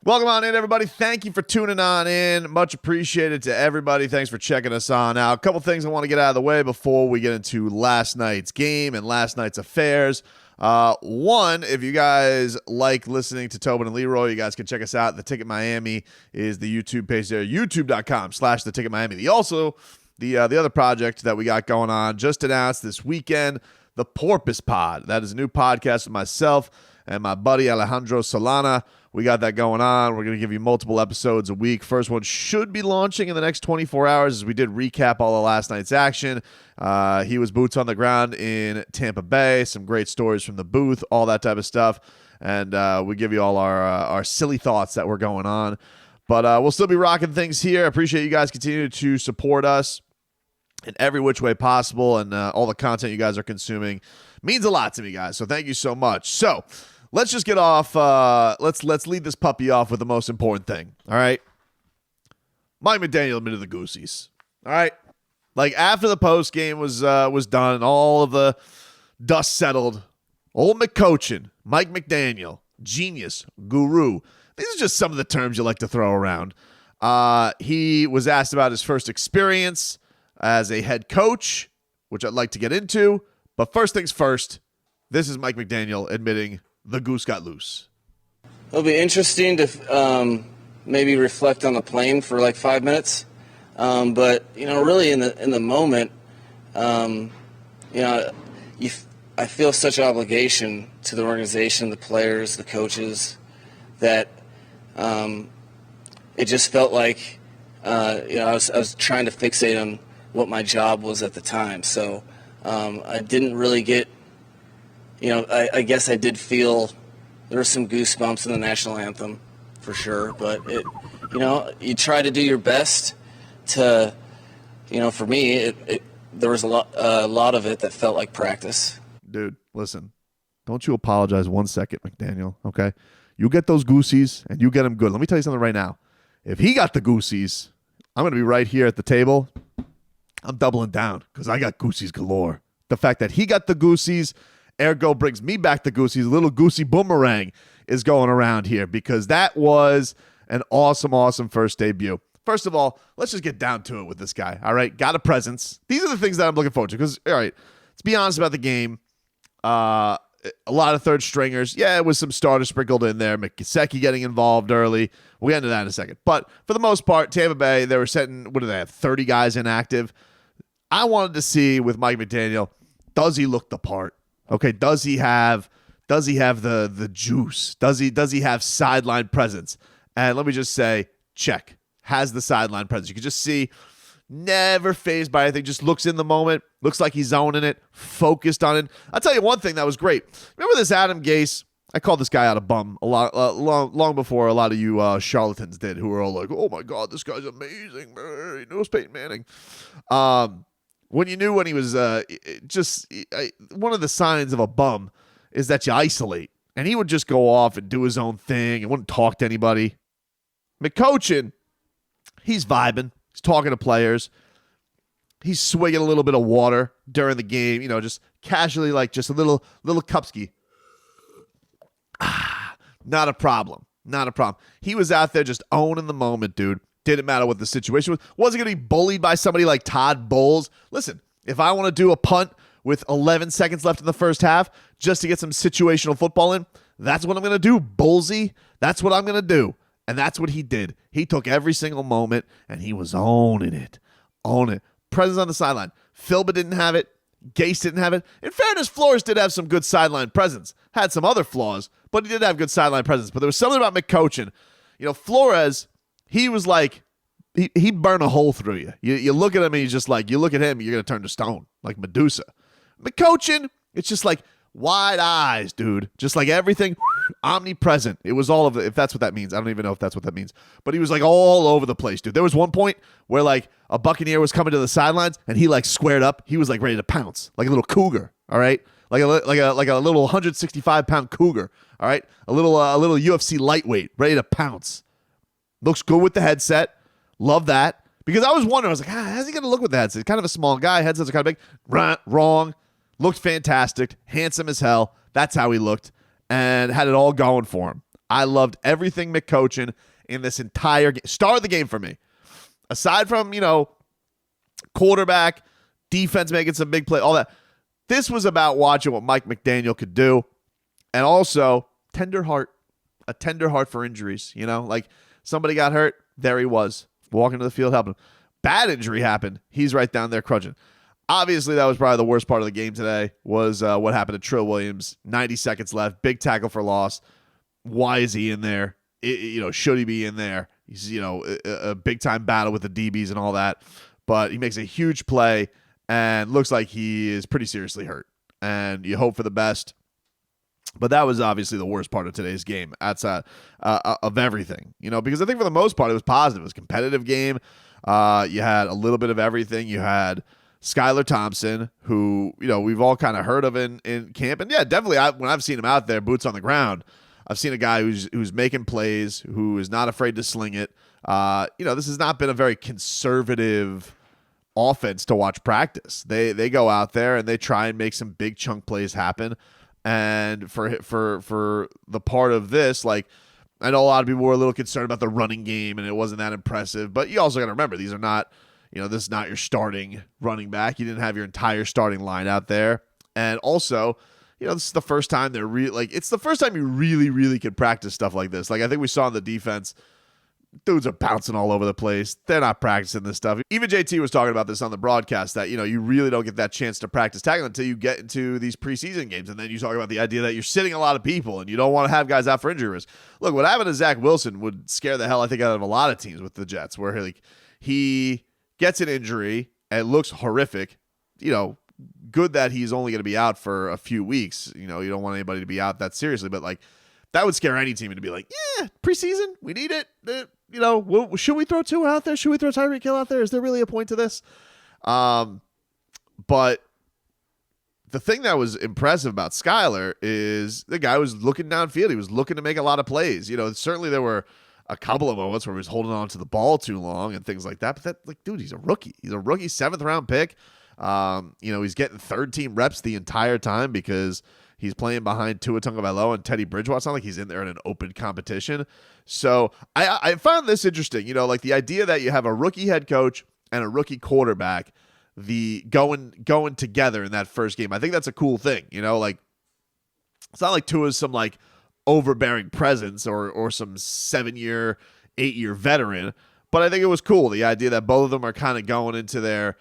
Welcome on in, everybody. Thank you for tuning on in. Much appreciated to everybody. Thanks for checking us on out. A couple things I want to get out of the way before we get into last night's game and last night's affairs. One, if you guys like listening to Tobin and Leroy, you guys can check us out. The Ticket Miami is the YouTube page there, youtube.com/The Ticket Miami. The other project that we got going on, just announced this weekend, the Porpoise Pod. That is a new podcast with myself and my buddy Alejandro Solana. We got that going on. We're going to give you multiple episodes a week. First one should be launching in the next 24 hours as we did recap all of last night's action. He was boots on the ground in Tampa Bay. Some great stories from the booth, all that type of stuff. And we give you all our silly thoughts that were going on. But we'll still be rocking things here. I appreciate you guys continuing to support us in every which way possible. And all the content you guys are consuming means a lot to me, guys. So thank you so much. So let's just get off. Let's lead this puppy off with the most important thing. All right. Mike McDaniel admitted the Goosies. All right. Like after the post game was done and all of the dust settled, old McCoachin, Mike McDaniel, genius, guru. These are just some of the terms you like to throw around. He was asked about his first experience as a head coach, which I'd like to get into. But first things first, this is Mike McDaniel admitting the goose got loose. It'll be interesting to maybe reflect on the plane for like 5 minutes. But, really in the moment, I feel such obligation to the organization, the players, the coaches, that it just felt like, I was trying to fixate on what my job was at the time. So I didn't really get, I guess I did feel there were some goosebumps in the national anthem for sure. But you try to do your best to, for me, there was a lot of it that felt like practice. Dude, listen, don't you apologize 1 second, McDaniel, okay? You get those goosies, and you get them good. Let me tell you something right now. If he got the goosies, I'm going to be right here at the table. I'm doubling down because I got goosies galore. The fact that he got the goosies, ergo brings me back the goosies. A little goosey boomerang is going around here because that was an awesome, awesome first debut. First of all, let's just get down to it with this guy, all right? Got a presence. These are the things that I'm looking forward to because, all right, let's be honest about the game. A lot of third stringers. Yeah, it was some starters sprinkled in there. Gesicki getting involved early. We'll get into that in a second. But for the most part, Tampa Bay, they were setting, what do they have, 30 guys inactive. I wanted to see with Mike McDaniel, does he look the part? Okay, does he have the juice? Does he have sideline presence? And let me just say, check. Has the sideline presence. You can just see, never fazed by anything, just looks in the moment, looks like he's owning it, focused on it. I'll tell you one thing that was great. Remember this Adam Gase? I called this guy out a bum a lot, long before a lot of you charlatans did, who were all like, "Oh my God, this guy's amazing. He knows Peyton Manning." When you knew when he was one of the signs of a bum is that you isolate, and he would just go off and do his own thing and wouldn't talk to anybody. McCoachin, he's vibing. He's talking to players. He's swigging a little bit of water during the game, just casually, like just a little cupski. Not a problem. Not a problem. He was out there just owning the moment, dude. Didn't matter what the situation was. Wasn't going to be bullied by somebody like Todd Bowles. Listen, if I want to do a punt with 11 seconds left in the first half just to get some situational football in, that's what I'm going to do, Bowlesy. That's what I'm going to do. And that's what he did. He took every single moment, and he was owning it. Presence on the sideline. Philba didn't have it. Gase didn't have it. In fairness, Flores did have some good sideline presence. Had some other flaws, but he did have good sideline presence. But there was something about McCoachin. Flores, he was like, he burned a hole through you. You look at him, and he's just like, you look at him, you're going to turn to stone, like Medusa. McCoachin, it's just like wide eyes, dude. Just like everything omnipresent. It was all of it, if that's what that means. I don't even know if that's what that means. But he was like all over the place, dude. There was one point where like a Buccaneer was coming to the sidelines and he like squared up. He was like ready to pounce, like a little cougar, all right? Like a little 165-pound cougar, all right? A little UFC lightweight, ready to pounce. Looks good with the headset. Love that. Because I was wondering, I was like, how's he going to look with the headset? He's kind of a small guy. Headsets are kind of big. Wrong. Looked fantastic. Handsome as hell. That's how he looked. And had it all going for him. I loved everything McCochin in this entire game. Star of the game for me. Aside from, quarterback, defense making some big play, all that. This was about watching what Mike McDaniel could do. And also, tender heart. A tender heart for injuries. Like somebody got hurt, there he was. Walking to the field, helping him. Bad injury happened. He's right down there crunching. Obviously, that was probably the worst part of the game today was what happened to Trill Williams. 90 seconds left. Big tackle for loss. Why is he in there? Should he be in there? He's, a big-time battle with the DBs and all that. But he makes a huge play and looks like he is pretty seriously hurt. And you hope for the best. But that was obviously the worst part of today's game outside of everything. Because I think for the most part it was positive. It was a competitive game. You had a little bit of everything. You had Skylar Thompson, who, we've all kind of heard of in camp. And yeah, definitely when I've seen him out there, boots on the ground, I've seen a guy who's making plays, who is not afraid to sling it. This has not been a very conservative offense to watch practice. They go out there and they try and make some big chunk plays happen. And for the part of this, like, I know a lot of people were a little concerned about the running game and it wasn't that impressive, but you also got to remember these are not, this is not your starting running back. You didn't have your entire starting line out there. And also, this is the first time it's the first time you really, really could practice stuff like this. Like, I think we saw in the defense, dudes are bouncing all over the place. They're not practicing this stuff. Even JT was talking about this on the broadcast that, you really don't get that chance to practice tackling until you get into these preseason games. And then you talk about the idea that you're sitting a lot of people and you don't want to have guys out for injury risk. Look, what happened to Zach Wilson would scare the hell, I think, out of a lot of teams with the Jets, where he gets an injury and it looks horrific. Good that he's only going to be out for a few weeks. You don't want anybody to be out that seriously, but like, that would scare any team to be like, yeah, preseason, we need it. Should we throw Tua out there? Should we throw Tyreek Hill out there? Is there really a point to this? But the thing that was impressive about Skylar is the guy was looking downfield. He was looking to make a lot of plays. Certainly there were a couple of moments where he was holding on to the ball too long and things like that. But dude, he's a rookie. He's a rookie 7th round pick. He's getting third team reps the entire time because he's playing behind Tua Tagovailoa and Teddy Bridgewater. It's not like he's in there in an open competition. So I found this interesting, like the idea that you have a rookie head coach and a rookie quarterback, going together in that first game. I think that's a cool thing, like it's not like Tua's some like overbearing presence or some 7-year, 8-year veteran, but I think it was cool. The idea that both of them are kind of going into their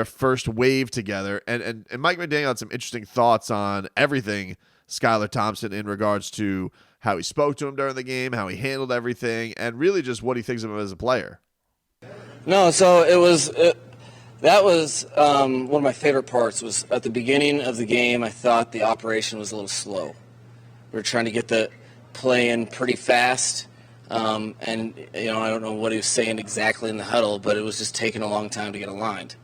first wave together. And Mike McDaniel had some interesting thoughts on everything Skylar Thompson in regards to how he spoke to him during the game, how he handled everything, and really just what he thinks of him as a player. No, so that was one of my favorite parts was at the beginning of the game. I thought the operation was a little slow. We were trying to get the play in pretty fast. And, I don't know what he was saying exactly in the huddle, but it was just taking a long time to get aligned.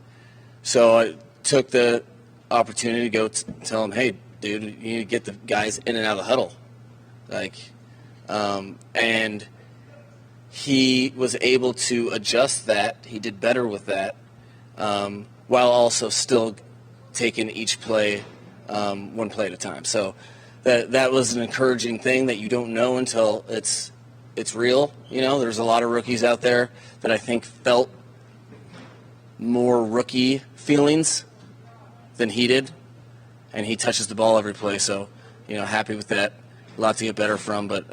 So I took the opportunity to go tell him, hey, dude, you need to get the guys in and out of the huddle. And he was able to adjust that. He did better with that, while also still taking each play one play at a time. So that was an encouraging thing that you don't know until it's real. There's a lot of rookies out there that I think felt more rookie feelings than he did, and he touches the ball every play. So, happy with that. A lot to get better from, but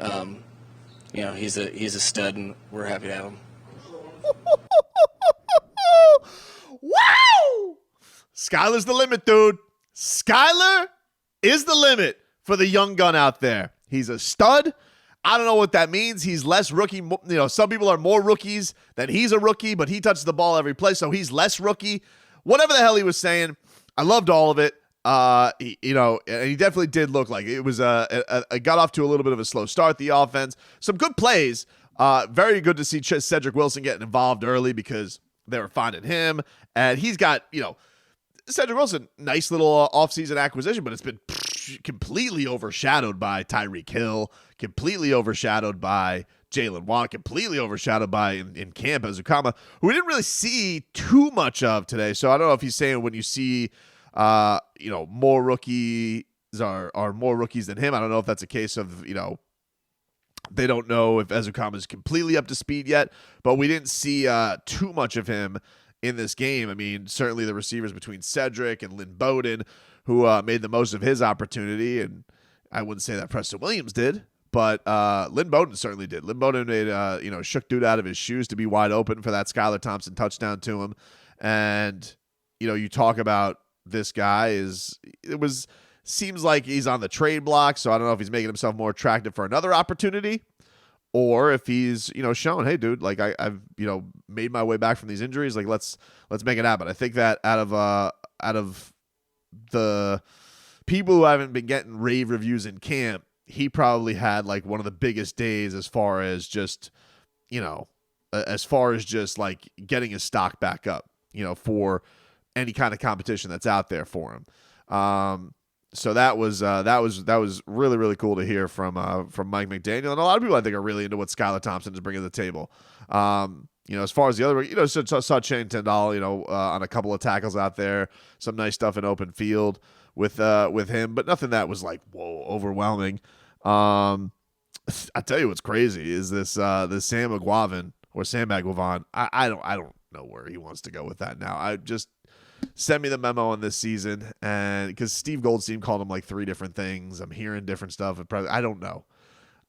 he's a stud, and we're happy to have him. Wow! Skylar's the limit, dude. Skylar is the limit for the young gun out there. He's a stud. I don't know what that means. He's less rookie. Some people are more rookies than he's a rookie, but he touches the ball every play, so he's less rookie. Whatever the hell he was saying, I loved all of it. And he definitely did look like it was it got off to a little bit of a slow start, the offense. Some good plays. Very good to see Cedric Wilson getting involved early because they were finding him. And he's got, Cedric Wilson, nice little offseason acquisition, but it's been completely overshadowed by Tyreek Hill, completely overshadowed by Jalen Watt, completely overshadowed by in camp Azukama, who we didn't really see too much of today. So I don't know if he's saying when you see more rookies are more rookies than him. I don't know if that's a case of They don't know if Ezukama is completely up to speed yet, but we didn't see too much of him in this game. I mean, certainly the receivers between Cedric and Lynn Bowden, who made the most of his opportunity, and I wouldn't say that Preston Williams did, but Lynn Bowden certainly did. Lynn Bowden made shook dude out of his shoes to be wide open for that Skylar Thompson touchdown to him. And you talk about this guy seems like he's on the trade block, so I don't know if he's making himself more attractive for another opportunity, or if he's showing, hey dude, like I've made my way back from these injuries, like let's make it happen. I think that out of the people who haven't been getting rave reviews in camp, he probably had like one of the biggest days as far as just like getting his stock back up, for any kind of competition that's out there for him. So that was really, really cool to hear from Mike McDaniel, and a lot of people I think are really into what Skylar Thompson is bringing to the table. As far as the other, saw Shane Tyndall, on a couple of tackles out there, some nice stuff in open field with him, but nothing that was like whoa overwhelming. I tell you what's crazy is this Sam Aguavin or Sam Aguavin. I don't know where he wants to go with that now. I just send me the memo on this season, and because Steve Goldstein called him like 3 different things, I'm hearing different stuff. I don't know.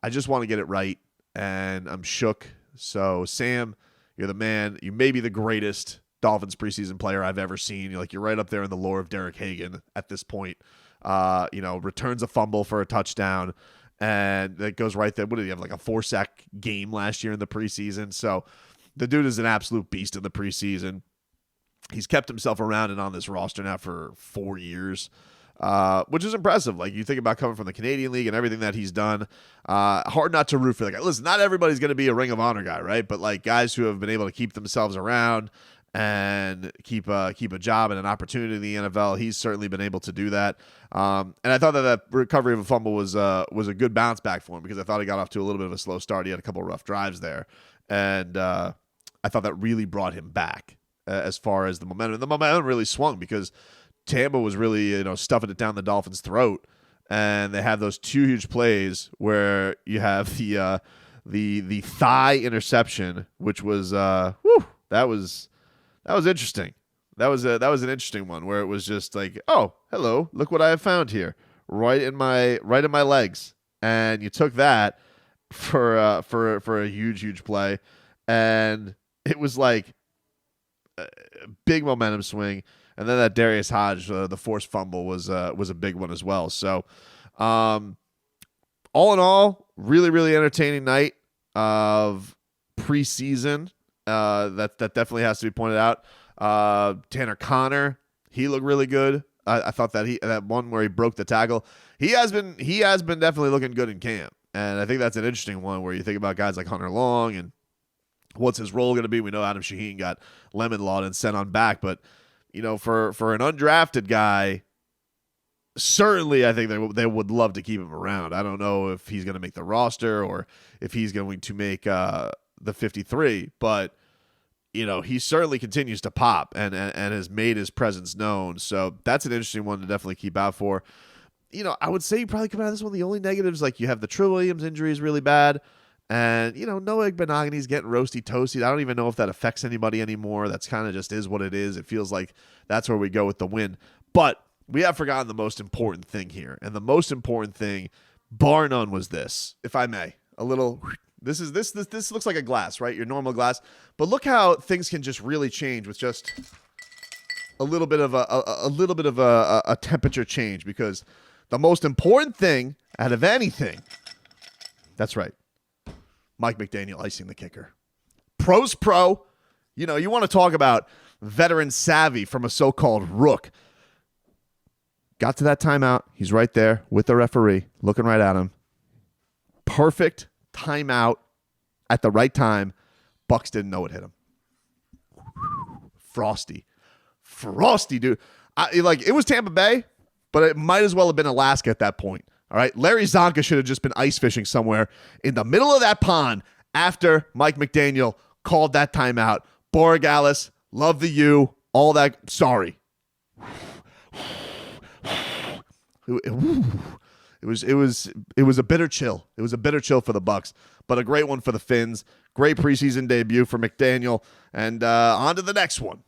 I just want to get it right, and I'm shook. So Sam, you're the man. You may be the greatest Dolphins preseason player I've ever seen. You're right up there in the lore of Derek Hagan at this point. Returns a fumble for a touchdown, and that goes right there. What did he have, like a 4-sack game last year in the preseason? So the dude is an absolute beast in the preseason. He's kept himself around and on this roster now for 4 years, which is impressive. Like, you think about coming from the Canadian League and everything that he's done, hard not to root for the guy. Listen, not everybody's going to be a Ring of Honor guy, right? But like guys who have been able to keep themselves around and keep a job and an opportunity in the NFL, he's certainly been able to do that. And I thought that recovery of a fumble was a good bounce back for him, because I thought he got off to a little bit of a slow start. He had a couple of rough drives there, and I thought that really brought him back. As far as the momentum really swung, because Tampa was really stuffing it down the Dolphins' throat, and they have those 2 huge plays where you have the thigh interception, which was that was interesting. That was an interesting one where it was just like, oh, hello, look what I have found here, right in my legs, and you took that for a huge play, and it was like big momentum swing. And then that Darius Hodge, the forced fumble, was a big one as well. So all in all, really, really entertaining night of preseason. That definitely has to be pointed out. Tanner Connor, he looked really good. I thought that one where he broke the tackle, he has been definitely looking good in camp. And I think that's an interesting one where you think about guys like Hunter Long and what's his role going to be. We know Adam Shaheen got lemon lawed and sent on back, but for an undrafted guy, certainly I think they would love to keep him around. I don't know if he's going to make the roster or if he's going to make the 53, but he certainly continues to pop and has made his presence known. So that's an interesting one to definitely keep out for. I would say you probably come out of this one, the only negatives, like you have the Trill Williams injury is really bad. And, Noah Igbenogany's getting roasty toasty. I don't even know if that affects anybody anymore. That's kind of just is what it is. It feels like that's where we go with the win. But we have forgotten the most important thing here. And the most important thing, bar none, was this, if I may. A little, this looks like a glass, right? Your normal glass. But look how things can just really change with just a little bit of a temperature change. Because the most important thing out of anything, that's right, Mike McDaniel icing the kicker. Pro's pro. You want to talk about veteran savvy from a so-called rook. Got to that timeout. He's right there with the referee, looking right at him. Perfect timeout at the right time. Bucs didn't know it hit him. Frosty, dude. It was Tampa Bay, but it might as well have been Alaska at that point. All right, Larry Zonka should have just been ice fishing somewhere in the middle of that pond after Mike McDaniel called that timeout. Borregales, love the U, all that. Sorry. It was a bitter chill. It was a bitter chill for the Bucs, but a great one for the Fins. Great preseason debut for McDaniel, and on to the next one.